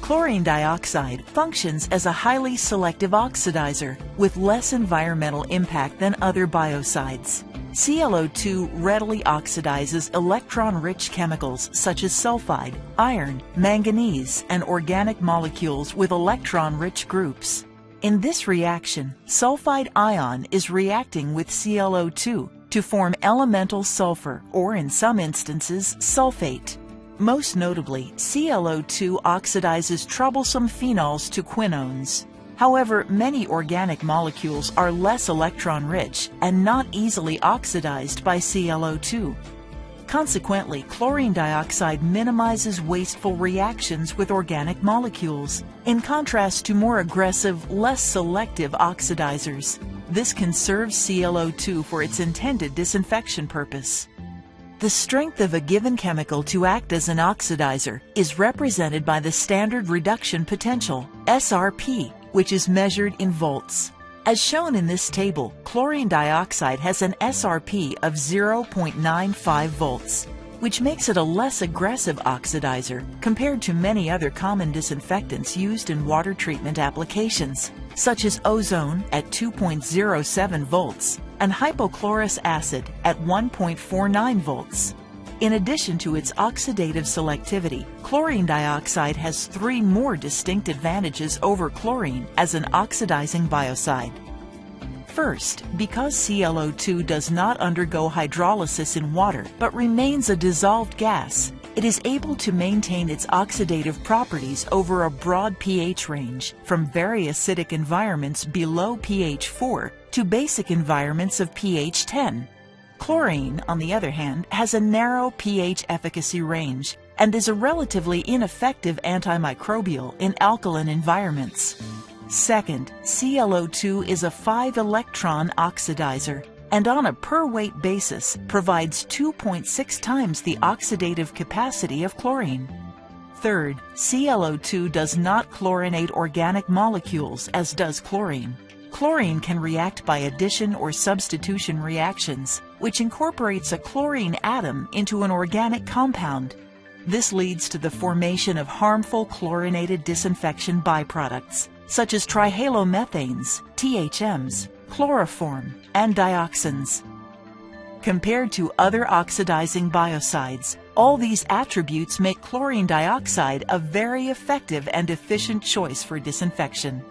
Chlorine dioxide functions as a highly selective oxidizer with less environmental impact than other biocides. CLO2 readily oxidizes electron-rich chemicals such as sulfide, iron, manganese, and organic molecules with electron-rich groups. In this reaction, sulfide ion is reacting with CLO2 to form elemental sulfur, or in some instances, sulfate. Most notably, CLO2 oxidizes troublesome phenols to quinones. However, many organic molecules are less electron-rich and not easily oxidized by CLO2. Consequently, chlorine dioxide minimizes wasteful reactions with organic molecules, in contrast to more aggressive, less selective oxidizers. This conserves CLO2 for its intended disinfection purpose. The strength of a given chemical to act as an oxidizer is represented by the standard reduction potential, SRP, which is measured in volts. As shown in this table, chlorine dioxide has an SRP of 0.95 volts, which makes it a less aggressive oxidizer compared to many other common disinfectants used in water treatment applications, such as ozone at 2.07 volts and hypochlorous acid at 1.49 volts. In addition to its oxidative selectivity, chlorine dioxide has 3 more distinct advantages over chlorine as an oxidizing biocide. First, because CLO2 does not undergo hydrolysis in water but remains a dissolved gas, it is able to maintain its oxidative properties over a broad pH range, from very acidic environments below pH 4 to basic environments of pH 10. Chlorine, on the other hand, has a narrow pH efficacy range and is a relatively ineffective antimicrobial in alkaline environments. Second, CLO2 is a 5-electron oxidizer and on a per-weight basis provides 2.6 times the oxidative capacity of chlorine. Third, CLO2 does not chlorinate organic molecules as does chlorine. Chlorine can react by addition or substitution reactions, which incorporates a chlorine atom into an organic compound. This leads to the formation of harmful chlorinated disinfection byproducts, such as trihalomethanes, THMs, chloroform, and dioxins. Compared to other oxidizing biocides, all these attributes make chlorine dioxide a very effective and efficient choice for disinfection.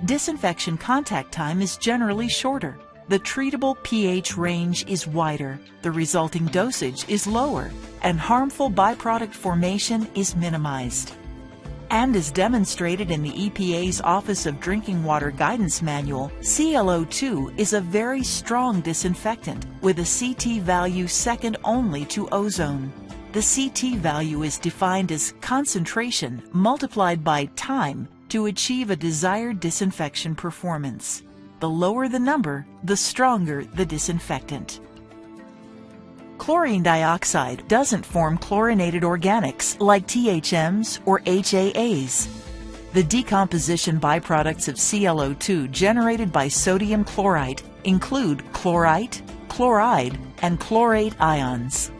Disinfection contact time is generally shorter. The treatable pH range is wider, the resulting dosage is lower, and harmful byproduct formation is minimized. And as demonstrated in the EPA's Office of Drinking Water Guidance Manual, CLO2 is a very strong disinfectant with a CT value second only to ozone. The CT value is defined as concentration multiplied by time to achieve a desired disinfection performance. The lower the number, the stronger the disinfectant. Chlorine dioxide doesn't form chlorinated organics like THMs or HAAs. The decomposition byproducts of CLO2 generated by sodium chlorite include chlorite, chloride, and chlorate ions.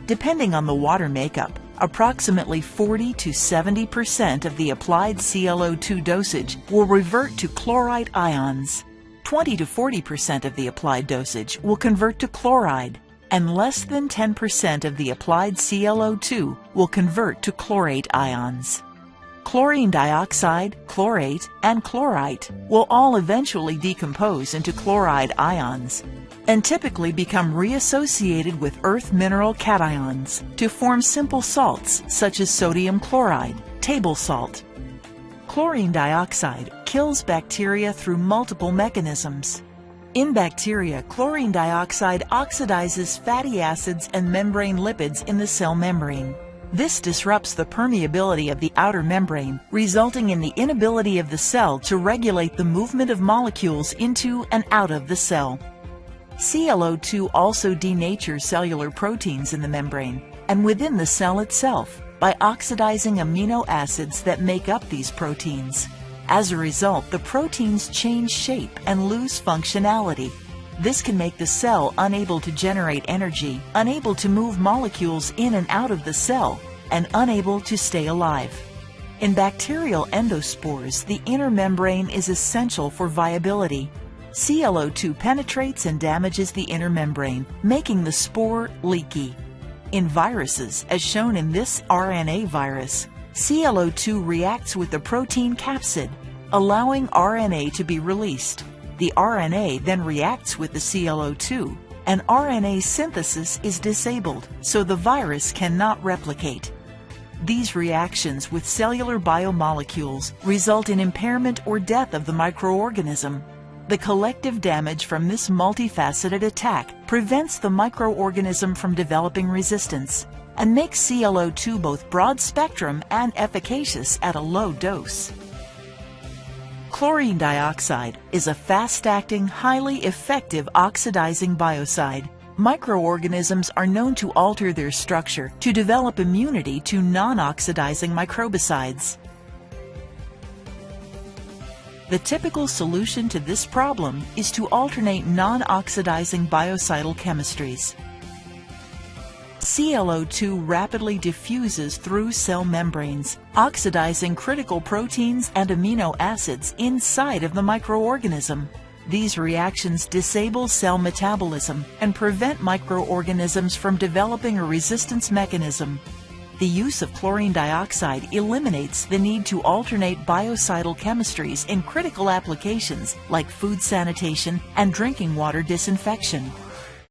Depending on the water makeup, approximately 40 to 70% of the applied CLO2 dosage will revert to chlorite ions. 20 to 40% of the applied dosage will convert to chloride, and less than 10% of the applied CLO2 will convert to chlorate ions. Chlorine dioxide, chlorate, and chlorite will all eventually decompose into chloride ions and typically become reassociated with earth mineral cations to form simple salts such as sodium chloride, table salt. Chlorine dioxide kills bacteria through multiple mechanisms. In bacteria, chlorine dioxide oxidizes fatty acids and membrane lipids in the cell membrane. This disrupts the permeability of the outer membrane, resulting in the inability of the cell to regulate the movement of molecules into and out of the cell. CLO2 also denatures cellular proteins in the membrane and within the cell itself by oxidizing amino acids that make up these proteins. As a result, the proteins change shape and lose functionality. This can make the cell unable to generate energy, unable to move molecules in and out of the cell, and unable to stay alive. In bacterial endospores, the inner membrane is essential for viability. CLO2 penetrates and damages the inner membrane, making the spore leaky. In viruses, as shown in this RNA virus, CLO2 reacts with the protein capsid, allowing RNA to be released. The RNA then reacts with the CLO2, and RNA synthesis is disabled, so the virus cannot replicate. These reactions with cellular biomolecules result in impairment or death of the microorganism. The collective damage from this multifaceted attack prevents the microorganism from developing resistance and makes CLO2 both broad-spectrum and efficacious at a low dose. Chlorine dioxide is a fast-acting, highly effective oxidizing biocide. Microorganisms are known to alter their structure to develop immunity to non-oxidizing microbicides. The typical solution to this problem is to alternate non-oxidizing biocidal chemistries. CLO2 rapidly diffuses through cell membranes, oxidizing critical proteins and amino acids inside of the microorganism. These reactions disable cell metabolism and prevent microorganisms from developing a resistance mechanism. The use of chlorine dioxide eliminates the need to alternate biocidal chemistries in critical applications like food sanitation and drinking water disinfection.